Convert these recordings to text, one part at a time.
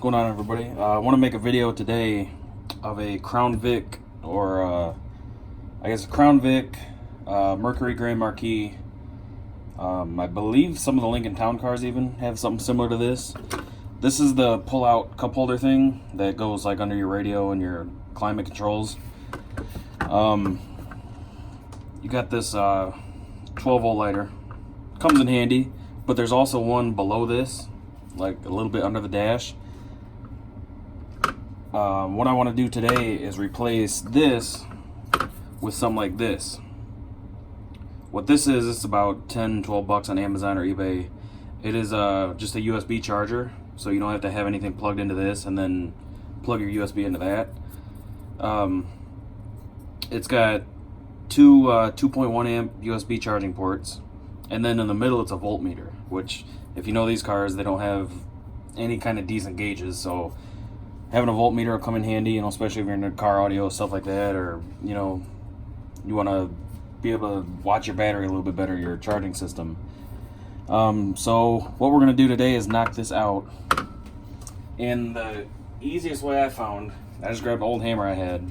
going on, everybody? I want to make a video today of a Crown Vic, or I guess a Crown Vic Mercury Grand Marquis. I believe some of the Lincoln Town cars even have something similar to this. This is the pull-out cup holder thing that goes like under your radio and your climate controls. You got this 12-volt lighter. Comes in handy, but there's also one below this, like a little bit under the dash. What I want to do today is replace this with something like this. What this is, it's about 10, 12 bucks on Amazon or eBay. It is just a USB charger, so you don't have to have anything plugged into this and then plug your USB into that. It's got two 2.1 amp USB charging ports, and then in the middle it's a voltmeter, which if you know these cars, they don't have any kind of decent gauges, so having a voltmeter will come in handy, you know, especially if you're into car audio, stuff like that, or, you know, you want to be able to watch your battery a little bit better, your charging system. So what we're going to do today is knock this out. And the easiest way I found, I just grabbed an old hammer I had.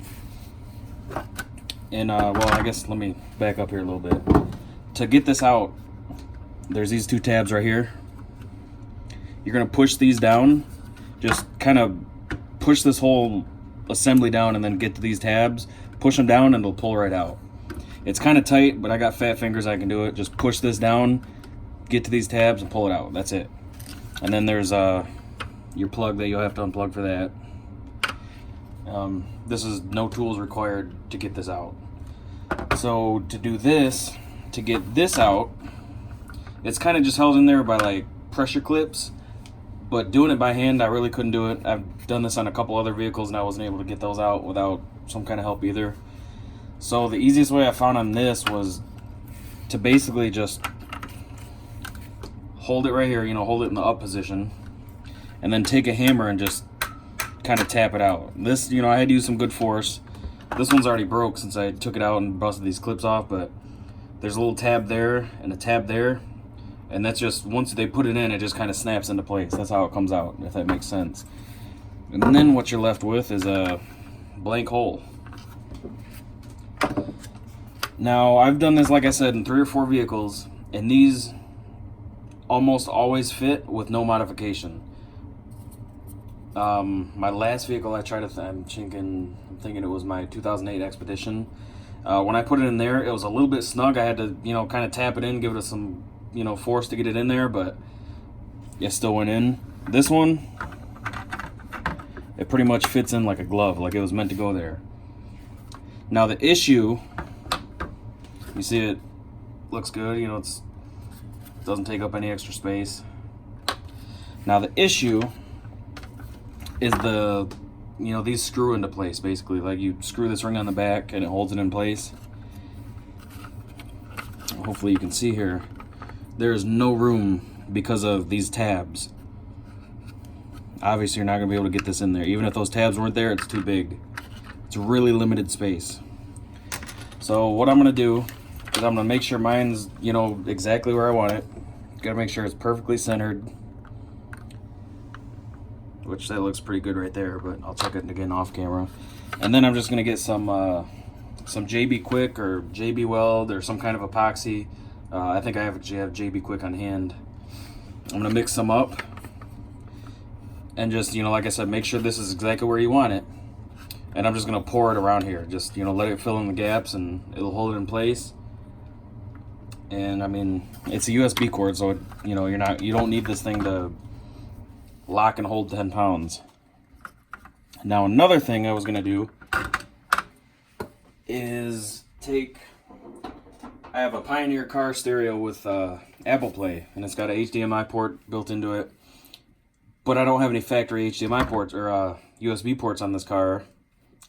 And, well, I guess let me back up here a little bit. To get this out, there's these two tabs right here. You're going to push these down, just kind of push this whole assembly down and then get to these tabs, push them down and it'll pull right out. It's kind of tight, but I got fat fingers, I can do it. Just push this down, get to these tabs and pull it out. That's it. And then there's your plug that you'll have to unplug for that. This is no tools required to get this out. So to do this, to get this out, it's kind of just held in there by like pressure clips. But doing it by hand, I really couldn't do it. I've done this on a couple other vehicles and I wasn't able to get those out without some kind of help either. So the easiest way I found on this was to basically just hold it right here, you know, hold it in the up position, and then take a hammer and just kind of tap it out. This, you know, I had to use some good force. This one's already broke since I took it out and busted these clips off, but there's a little tab there and a tab there. And that's just, once they put it in, it just kind of snaps into place. That's how it comes out, if that makes sense. And then what you're left with is a blank hole. Now, I've done this, like I said, in 3 or 4 vehicles, and these almost always fit with no modification. My last vehicle I tried to, I'm thinking it was my 2008 Expedition. When I put it in there, it was a little bit snug. I had to, you know, kind of tap it in, give it some, you know, force to get it in there, but it still went in. This one, it pretty much fits in like a glove, like it was meant to go there. Now the issue, you see it looks good, you know, it doesn't take up any extra space. Now the issue is the, you know, these screw into place basically. Like you screw this ring on the back and it holds it in place. Hopefully you can see here. There is no room because of these tabs. Obviously you're not going to be able to get this in there. Even if those tabs weren't there, it's too big. It's really limited space. So what I'm going to do is I'm going to make sure mine's, you know, exactly where I want it. Got to make sure it's perfectly centered. Which that looks pretty good right there, but I'll check it again off camera. And then I'm just going to get some JB Quick or JB Weld or some kind of epoxy. I think I have JB Quick on hand. I'm gonna mix some up and just, you know, like I said, make sure this is exactly where you want it. And I'm just gonna pour it around here. Just, you know, let it fill in the gaps and it'll hold it in place. And I mean, it's a USB cord, so it, you know, you don't need this thing to lock and hold 10 pounds. Now another thing I was gonna do is I have a Pioneer car stereo with Apple Play, and it's got a HDMI port built into it. But I don't have any factory HDMI ports or USB ports on this car,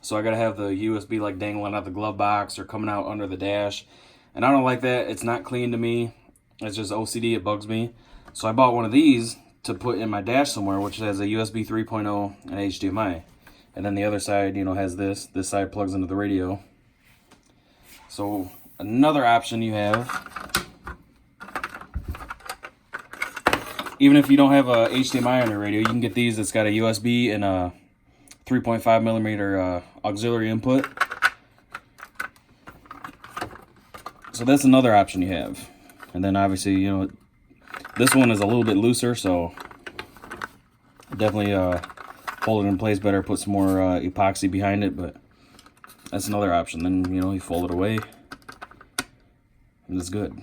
so I gotta have the USB like dangling out the glove box or coming out under the dash. And I don't like that. It's not clean to me. It's just OCD. It bugs me. So I bought one of these to put in my dash somewhere, which has a USB 3.0 and HDMI. And then the other side, you know, has this. This side plugs into the radio. So another option you have even if you don't have a HDMI on your radio, you can get these. It's got a USB and a 3.5 millimeter auxiliary input. So that's another option you have. And then obviously, you know, this one is a little bit looser, so definitely hold it in place better, put some more epoxy behind it, but that's another option. Then, you know, you fold it away and it's good.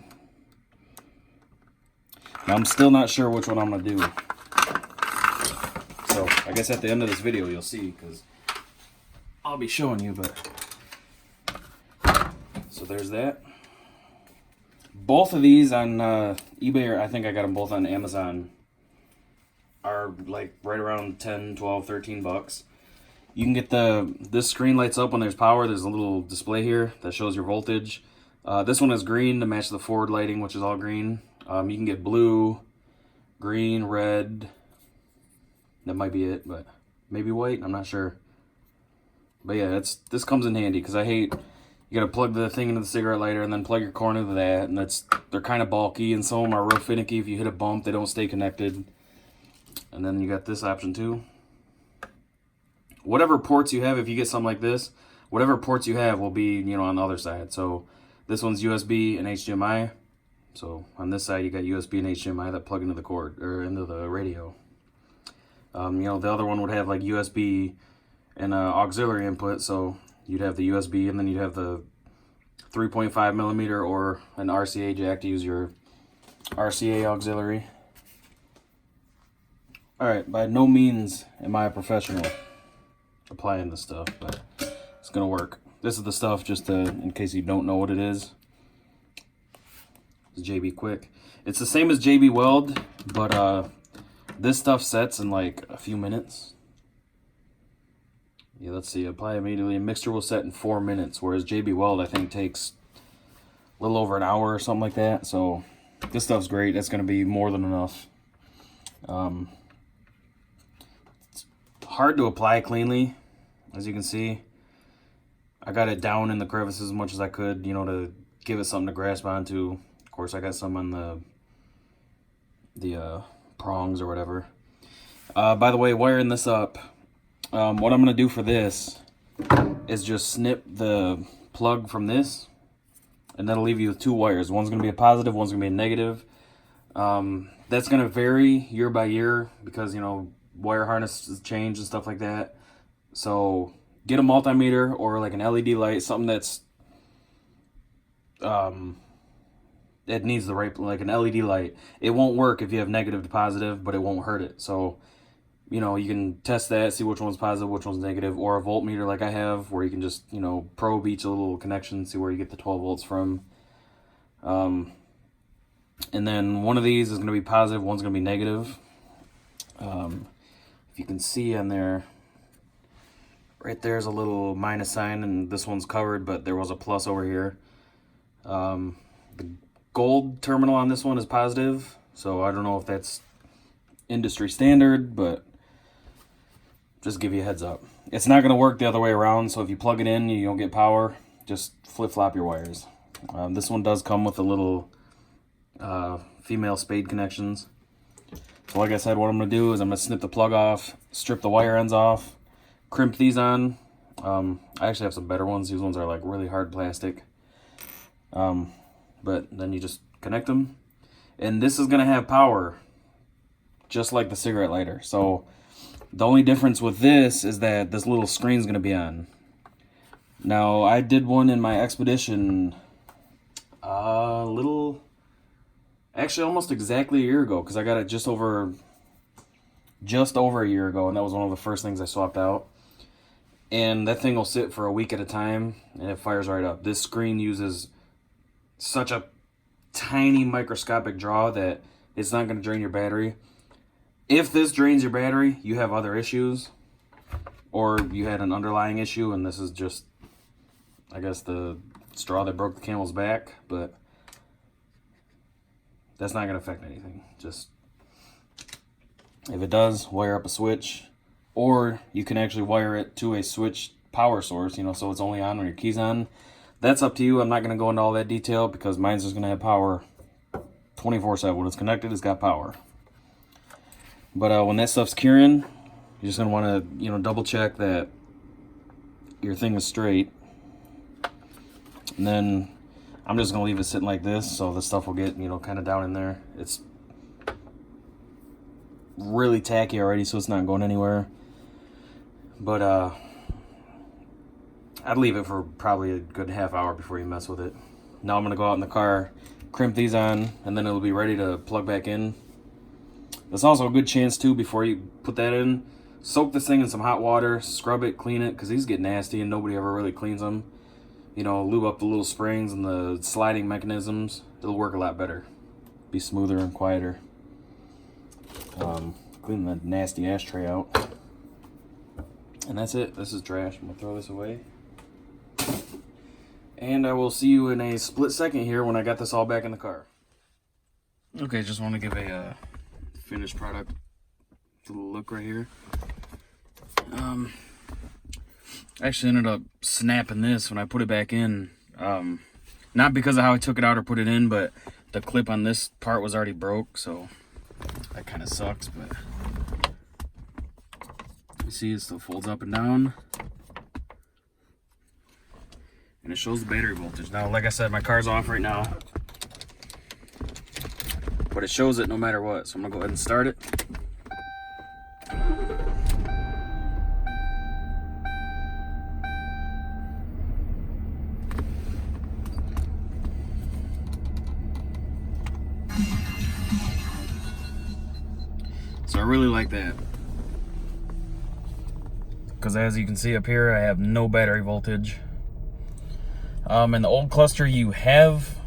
Now, I'm still not sure which one I'm going to do. So, I guess at the end of this video, you'll see, because I'll be showing you, but... So, there's that. Both of these on eBay, or I think I got them both on Amazon, are like right around 10, 12, 13 bucks. You can get this screen lights up when there's power. There's a little display here that shows your voltage. This one is green to match the forward lighting, which is all green. You can get blue, green, red. That might be it, but maybe white. I'm not sure. But yeah, this comes in handy because I hate you gotta plug the thing into the cigarette lighter and then plug your cord into that, and they're kind of bulky, and some of them are real finicky. If you hit a bump, they don't stay connected. And then you got this option too. Whatever ports you have, if you get something like this, whatever ports you have will be, you know, on the other side. So this one's USB and HDMI. So on this side, you got USB and HDMI that plug into the cord or into the radio. You know, the other one would have like USB and auxiliary input. So you'd have the USB and then you'd have the 3.5 millimeter or an RCA jack to use your RCA auxiliary. All right, by no means am I a professional applying this stuff, but it's gonna work. This is the stuff just in case you don't know what it is. It's JB Quick. It's the same as JB Weld, but this stuff sets in like a few minutes. Yeah, let's see. Apply immediately. A mixture will set in 4 minutes, whereas JB Weld I think takes a little over an hour or something like that. So this stuff's great. That's gonna be more than enough. It's hard to apply cleanly, as you can see. I got it down in the crevices as much as I could, you know, to give it something to grasp onto. Of course, I got some on the prongs or whatever. By the way, wiring this up, what I'm going to do for this is just snip the plug from this, and that'll leave you with two wires. One's going to be a positive, one's going to be a negative. That's going to vary year by year because, you know, wire harnesses change and stuff like that. So get a multimeter or like an LED light, something that's it needs the right, like an LED light. It won't work if you have negative to positive, but it won't hurt it. So, you know, you can test that, see which one's positive, which one's negative, or a voltmeter like I have, where you can just, you know, probe each little connection, see where you get the 12 volts from. And then one of these is going to be positive, one's going to be negative. If you can see on there, right there's a little minus sign, and this one's covered, but there was a plus over here. The gold terminal on this one is positive, so I don't know if that's industry standard, but just give you a heads up. It's not going to work the other way around, so if you plug it in, you don't get power, just flip-flop your wires. This one does come with a little female spade connections. So like I said, what I'm going to do is I'm going to snip the plug off, strip the wire ends off, crimp these on. I actually have some better ones. These ones are like really hard plastic. But then you just connect them. And this is going to have power, just like the cigarette lighter. So the only difference with this is that this little screen is going to be on. Now, I did one in my Expedition actually almost exactly a year ago, because I got it just over a year ago, and that was one of the first things I swapped out. And that thing will sit for a week at a time, and it fires right up. This screen uses such a tiny microscopic draw that it's not going to drain your battery. If this drains your battery, you have other issues, or you had an underlying issue, and this is just, I guess, the straw that broke the camel's back, but that's not going to affect anything. Just, if it does, wire up a switch, or you can actually wire it to a switch power source, you know, so it's only on when your key's on. That's up to you. I'm not going to go into all that detail because mine's just going to have power 24/7. When it's connected, it's got power. But when that stuff's curing, you're just gonna want to, you know, double check that your thing is straight. And then I'm just gonna leave it sitting like this, so the stuff will get, you know, kind of down in there. It's really tacky already, so it's not going anywhere. But I'd leave it for probably a good half hour before you mess with it. Now I'm gonna go out in the car, crimp these on, and then it'll be ready to plug back in. That's also a good chance too, before you put that in, soak this thing in some hot water, scrub it, clean it, because these get nasty and nobody ever really cleans them. You know, lube up the little springs and the sliding mechanisms. It'll work a lot better. Be smoother and quieter. Clean the nasty ashtray out. And that's it. This is trash. I'm gonna throw this away. And I will see you in a split second here when I got this all back in the car. Okay, just want to give a finished product little look right here. I actually ended up snapping this when I put it back in. Not because of how I took it out or put it in, but the clip on this part was already broke, so that kind of sucks. But you see, it still folds up and down, and it shows the battery voltage. Now, like I said, my car's off right now, but it shows it no matter what. So I'm gonna go ahead and start it. So I really like that, because as you can see up here, I have no battery voltage. In the old cluster, you have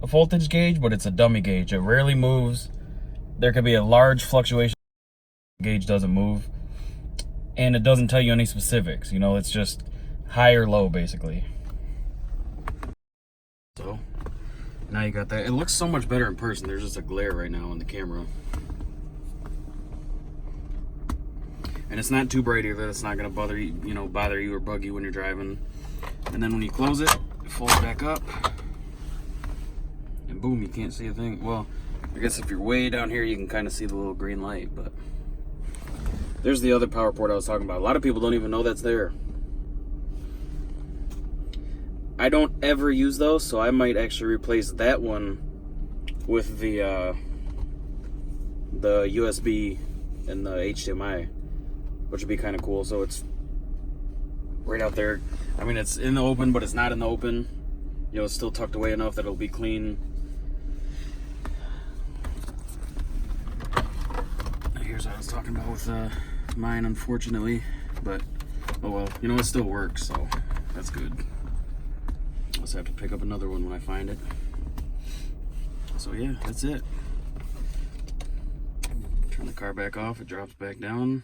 a voltage gauge, but it's a dummy gauge. It rarely moves. There could be a large fluctuation. The gauge doesn't move, and it doesn't tell you any specifics. You know, it's just high or low, basically. So now you got that. It looks so much better in person. There's just a glare right now on the camera. And it's not too bright either. It's not gonna bother you or bug you when you're driving. And then when you close it, it folds back up. And boom, you can't see a thing. Well, I guess if you're way down here, you can kind of see the little green light, but there's the other power port I was talking about. A lot of people don't even know that's there. I don't ever use those, so I might actually replace that one with the USB and the HDMI, which would be kind of cool. So it's right out there. I mean, it's in the open, but it's not in the open. You know, it's still tucked away enough that it'll be clean. Here's what I was talking about with mine, unfortunately. But, oh well, you know, it still works, so that's good. I'll just have to pick up another one when I find it. So yeah, that's it. Turn the car back off, it drops back down.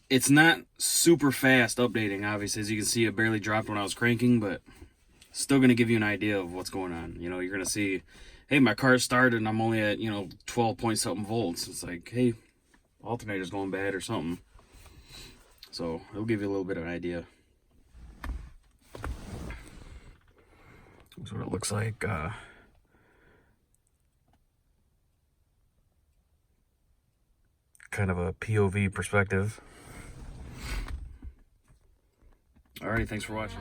It's not super fast updating, obviously. As you can see, it barely dropped when I was cranking, but still going to give you an idea of what's going on. You know, you're going to see, hey, my car started and I'm only at, 12 point something volts. It's like, hey, alternator's going bad or something. So it'll give you a little bit of an idea. That's what it looks like. Kind of a POV perspective. Alrighty, thanks for watching.